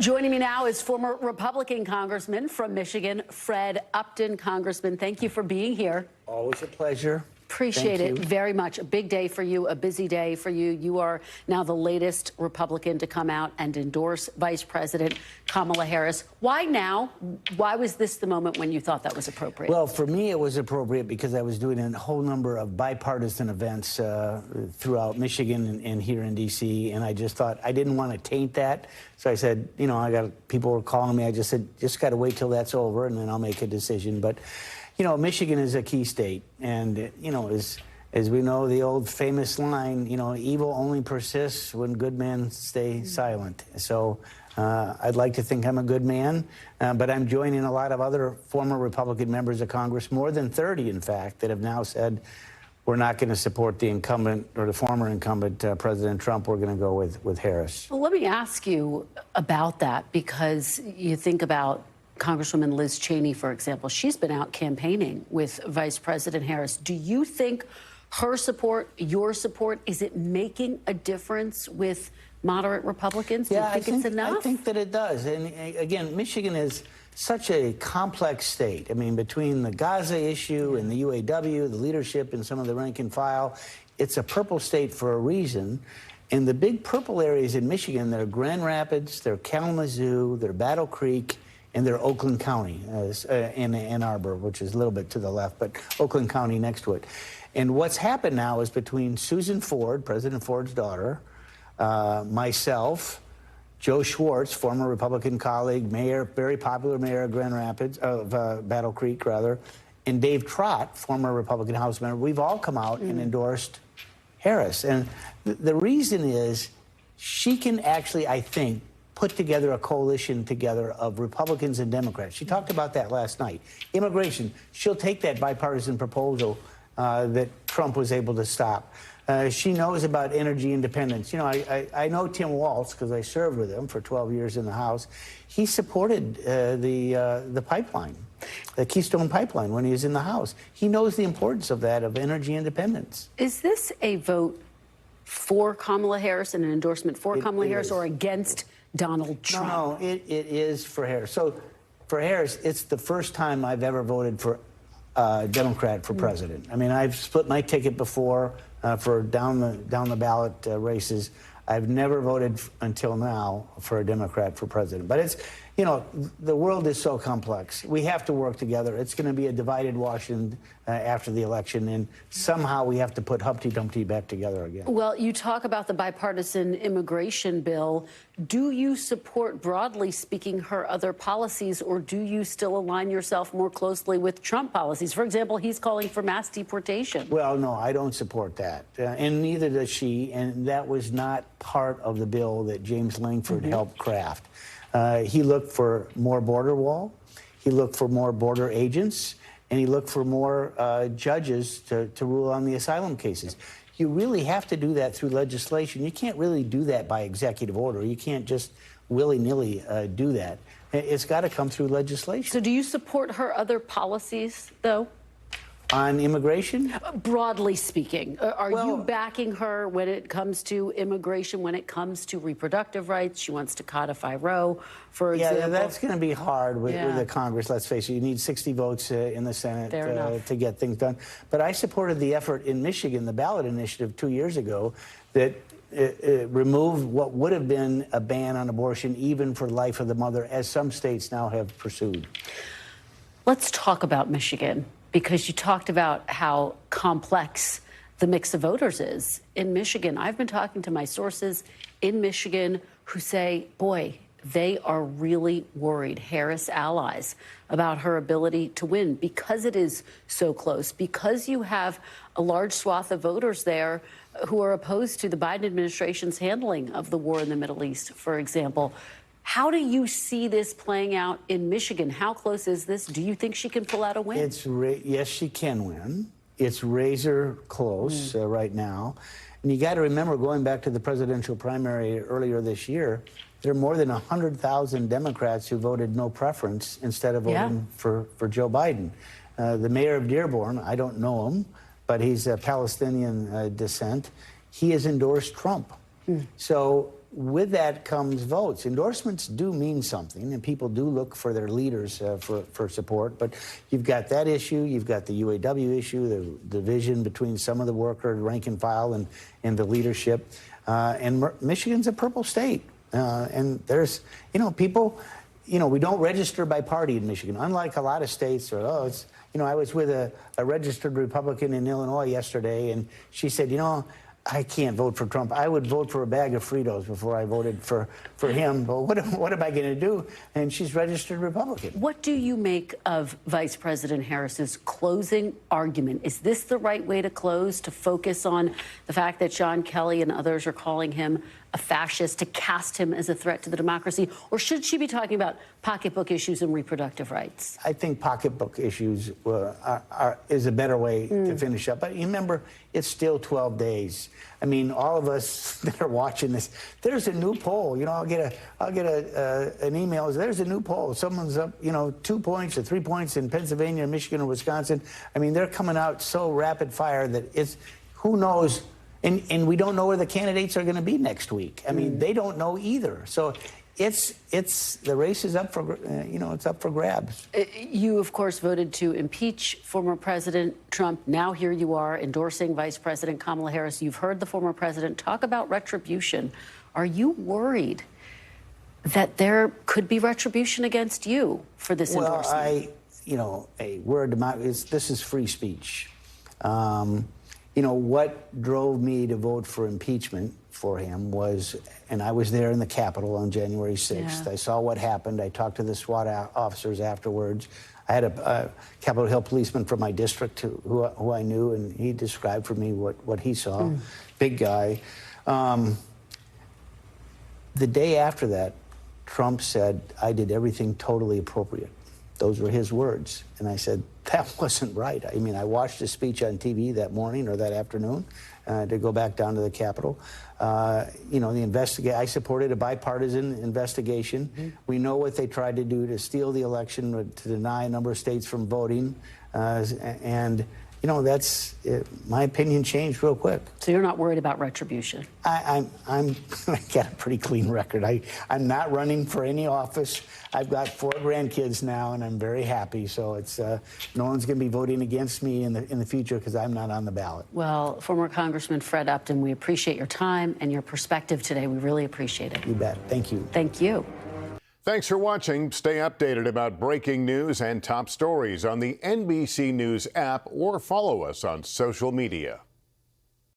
Joining me now is former Republican Congressman from Michigan, Fred Upton. Congressman, thank you for being here. Always a pleasure. Appreciate it very much. A big day for you, a busy day for you. You are now the latest Republican to come out and endorse Vice President Kamala Harris. Why now? Why was this the moment when you thought that was appropriate? Well, for me, it was appropriate because I was doing a whole number of bipartisan events throughout Michigan and here in D.C., and I just thought I didn't want to taint that. So I said, you know, people were calling me. I just said, just got to wait till that's over, and then I'll make a decision. But you know, Michigan is a key state, and, you know, as we know, the old famous line, you know, evil only persists when good men stay silent. So I'd like to think I'm a good man, but I'm joining a lot of other former Republican members of Congress, more than 30, in fact, that have now said we're not going to support the incumbent or the former incumbent, President Trump. We're going to go with Harris. Well, let me ask you about that, because you think about Congresswoman Liz Cheney, for example. She's been out campaigning with Vice President Harris. Do you think her support, your support, is it making a difference with moderate Republicans? Do you think it's enough? I think that it does. And again, Michigan is such a complex state. I mean, between the Gaza issue and the UAW, the leadership and some of the rank and file, it's a purple state for a reason. And the big purple areas in Michigan, they're Grand Rapids, they're Kalamazoo, they're Battle Creek, and they're Oakland County in Ann Arbor, which is a little bit to the left, but Oakland County next to it. And what's happened now is between Susan Ford, President Ford's daughter, myself, Joe Schwartz, former Republican colleague, mayor, very popular mayor of Grand Rapids, of Battle Creek, rather, and Dave Trott, former Republican House member, we've all come out and endorsed Harris. And the reason is she can actually, I think, put together a coalition of Republicans and Democrats. She talked about that last night. Immigration, she'll take that bipartisan proposal that Trump was able to stop. She knows about energy independence. You know, I know Tim Walz because I served with him for 12 years in the House. He supported the pipeline, the Keystone Pipeline, when he was in the House. He knows the importance of that, of energy independence. Is this a vote for Kamala Harris and an endorsement for Kamala Harris or against Donald Trump? No, it is for Harris. So for Harris, it's the first time I've ever voted for a Democrat for president. I mean, I've split my ticket before for down the ballot races. I've never voted until now for a Democrat for president. But it's, you know, the world is so complex. We have to work together. It's going to be a divided Washington after the election, and somehow we have to put Humpty Dumpty back together again. Well, you talk about the bipartisan immigration bill. Do you support, broadly speaking, her other policies, or do you still align yourself more closely with Trump policies? For example, he's calling for mass deportation. Well, no, I don't support that, and neither does she, and that was not part of the bill that James Langford helped craft. He looked for more border wall, he looked for more border agents, and he looked for more judges to rule on the asylum cases. You really have to do that through legislation. You can't really do that by executive order. You can't just willy-nilly do that. It's got to come through legislation. So do you support her other policies, though? On immigration? Broadly speaking, are you backing her when it comes to immigration, when it comes to reproductive rights? She wants to codify Roe, for example. Yeah, that's going to be hard with the Congress, let's face it. You need 60 votes in the Senate to get things done. But I supported the effort in Michigan, the ballot initiative 2 years ago, that removed what would have been a ban on abortion, even for life of the mother, as some states now have pursued. Let's talk about Michigan, because you talked about how complex the mix of voters is in Michigan. I've been talking to my sources in Michigan who say, boy, they are really worried, Harris allies, about her ability to win because it is so close, because you have a large swath of voters there who are opposed to the Biden administration's handling of the war in the Middle East, for example. How do you see this playing out in Michigan? How close is this? Do you think she can pull out a win? Yes, she can win. It's razor close right now. And you got to remember, going back to the presidential primary earlier this year, there are more than 100,000 Democrats who voted no preference instead of voting for Joe Biden. The mayor of Dearborn, I don't know him, but he's a Palestinian descent. He has endorsed Trump. So with that comes votes. Endorsements do mean something, and people do look for their leaders for support. But you've got that issue, you've got the UAW issue, the division between some of the worker, rank and file, and the leadership. And Michigan's a purple state. And there's, people, we don't register by party in Michigan, unlike a lot of states. I was with a registered Republican in Illinois yesterday, and she said, I can't vote for Trump. I would vote for a bag of Fritos before I voted for him. But what am I going to do? And she's registered Republican. What do you make of Vice President Harris's closing argument? Is this the right way to close, to focus on the fact that John Kelly and others are calling him a fascist, to cast him as a threat to the democracy? Or should she be talking about pocketbook issues and reproductive rights? I think pocketbook issues is a better way to finish up. But remember, it's still 12 days. I mean, all of us that are watching this, there's a new poll. I'll get an email. There's a new poll. Someone's up, 2 points or 3 points in Pennsylvania, Michigan, or Wisconsin. I mean, they're coming out so rapid fire that who knows. And we don't know where the candidates are going to be next week. I mean, they don't know either. So the race is up for, it's up for grabs. You, of course, voted to impeach former President Trump. Now here you are endorsing Vice President Kamala Harris. You've heard the former president talk about retribution. Are you worried that there could be retribution against you for this endorsement? Well, this is free speech. What drove me to vote for impeachment for him was, and I was there in the Capitol on January 6th. Yeah. I saw what happened. I talked to the SWAT officers afterwards. I had a Capitol Hill policeman from my district who I knew, and he described for me what he saw. Big guy. The day after that, Trump said, "I did everything totally appropriate." Those were his words. And I said, that wasn't right. I mean, I watched his speech on TV that morning or that afternoon to go back down to the Capitol. I supported a bipartisan investigation. We know what they tried to do to steal the election, to deny a number of states from voting. That's my opinion changed real quick. So you're not worried about retribution? I got a pretty clean record. I'm not running for any office. I've got 4 grandkids now, and I'm very happy. So it's no one's going to be voting against me in the future because I'm not on the ballot. Well, former Congressman Fred Upton, we appreciate your time and your perspective today. We really appreciate it. You bet. Thank you. Thank you. Thanks for watching. Stay updated about breaking news and top stories on the NBC News app or follow us on social media.